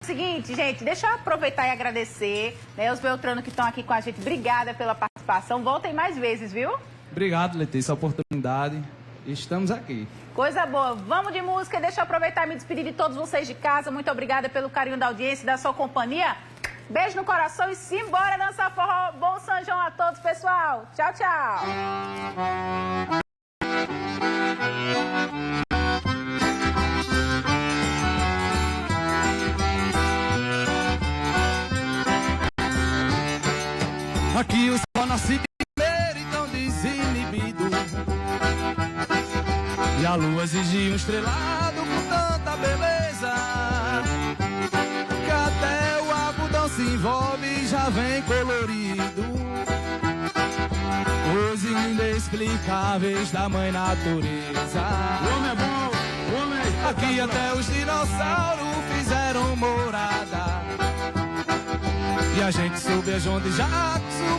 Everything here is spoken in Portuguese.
Seguinte, gente, deixa eu aproveitar e agradecer, né, os Beltrano que estão aqui com a gente. Obrigada pela participação. Voltem mais vezes, viu? Obrigado, Letícia, a oportunidade. Estamos aqui. Coisa boa. Vamos de música. Deixa eu aproveitar e me despedir de todos vocês de casa. Muito obrigada pelo carinho da audiência e da sua companhia. Beijo no coração e simbora dançar forró. Bom São João a todos, pessoal. Tchau, tchau. Aqui o sol nasce primeiro e tão desinibido, e a lua exige um estrelado com tanta beleza, que até o algodão se envolve e já vem colorido. Os inexplicáveis da mãe natureza. O homem é bom, o homem é... Aqui até os dinossauros fizeram morada, e a gente soube onde já